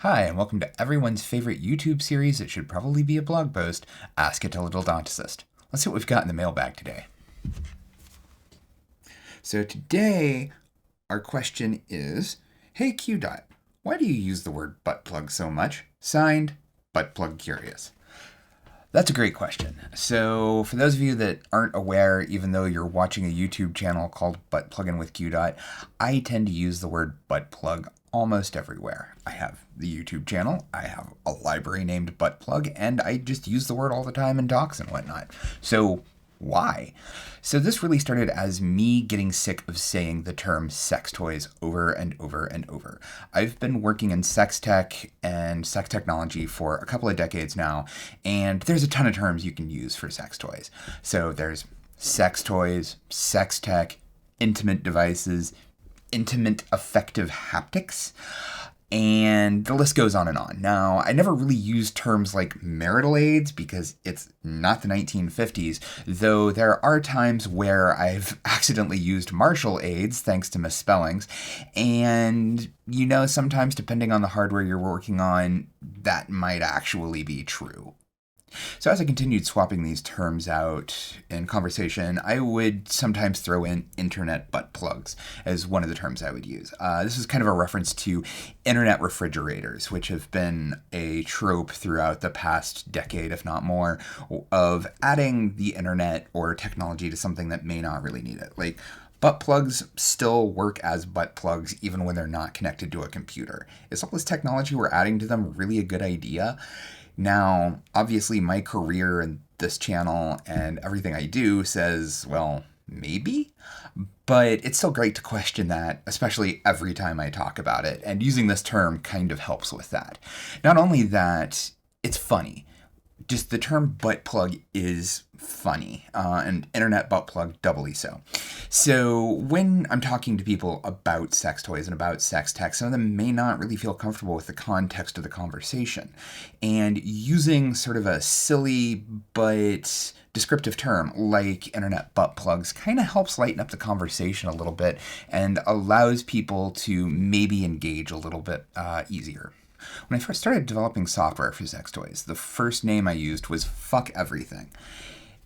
Hi, and welcome to everyone's favorite YouTube series that should probably be a blog post, Ask a Teledildonticist. Let's see what we've got in the mailbag today. So today, our question is, hey qDot, why do you use the word buttplug so much? Signed, Buttplug Curious. That's a great question. So for those of you that aren't aware, even though you're watching a YouTube channel called Buttplugin with qDot, I tend to use the word buttplug almost everywhere. I have the YouTube channel, I have a library named Buttplug, and I just use the word all the time in talks and whatnot. So why? So this really started as me getting sick of saying the term sex toys over and over and over. I've been working in sex tech and sex technology for a couple of decades now, and there's a ton of terms you can use for sex toys. So there's sex toys, sex tech, intimate devices, intimate affective haptics, and the list goes on and on. Now, I never really used terms like marital aids because it's not the 1950s, though there are times where I've accidentally used martial aids thanks to misspellings. And, sometimes depending on the hardware you're working on, that might actually be true. So as I continued swapping these terms out in conversation, I would sometimes throw in internet butt plugs as one of the terms I would use. This is kind of a reference to internet refrigerators, which have been a trope throughout the past decade, if not more, of adding the internet or technology to something that may not really need it. Like, butt plugs still work as butt plugs even when they're not connected to a computer. Is all this technology we're adding to them really a good idea? Now, obviously, my career and this channel and everything I do says, well, maybe, but it's still great to question that, especially every time I talk about it, and using this term kind of helps with that. Not only that, it's funny. Just the term butt plug is funny, and internet butt plug doubly so. So when I'm talking to people about sex toys and about sex tech, some of them may not really feel comfortable with the context of the conversation. And using sort of a silly but descriptive term like internet butt plugs kind of helps lighten up the conversation a little bit and allows people to maybe engage a little bit easier. When I first started developing software for sex toys, the first name I used was Fuck Everything.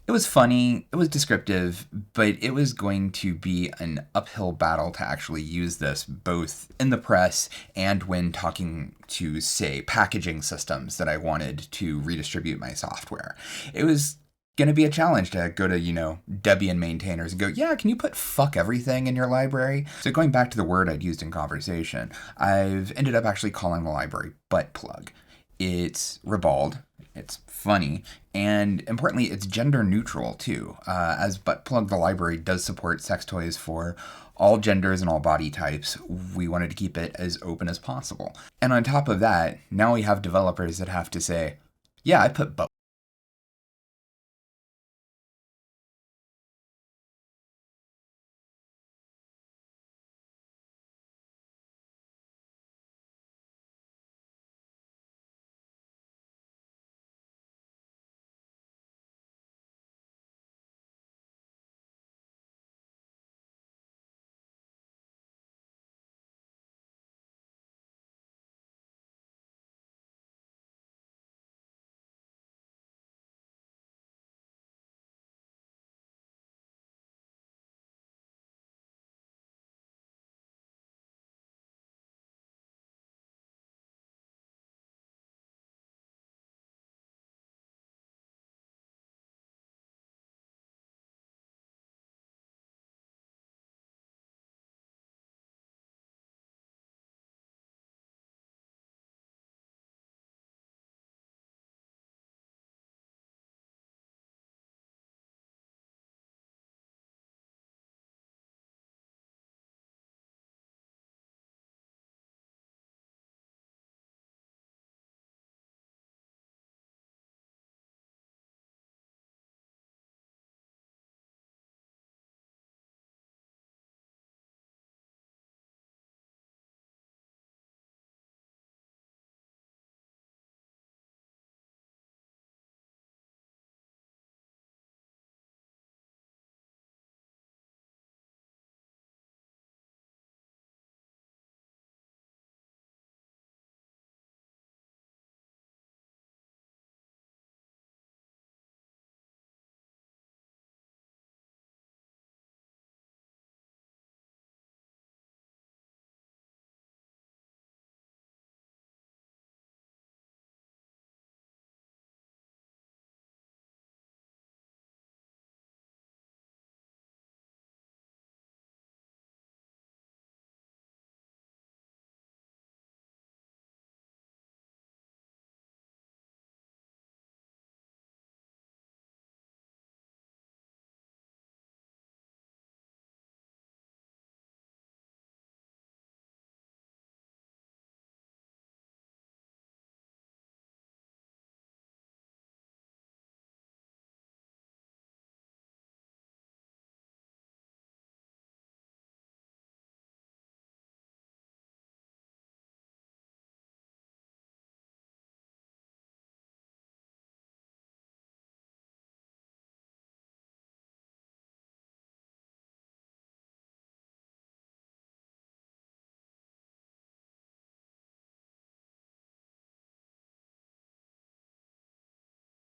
It was funny, it was descriptive, but it was going to be an uphill battle to actually use this both in the press and when talking to, say, packaging systems that I wanted to redistribute my software. It was going to be a challenge to go to, Debian maintainers and go, yeah, can you put fuck everything in your library? So going back to the word I'd used in conversation, I've ended up actually calling the library Buttplug. It's ribald, it's funny, and importantly, it's gender neutral too. As Buttplug, the library does support sex toys for all genders and all body types. We wanted to keep it as open as possible. And on top of that, now we have developers that have to say, yeah, I put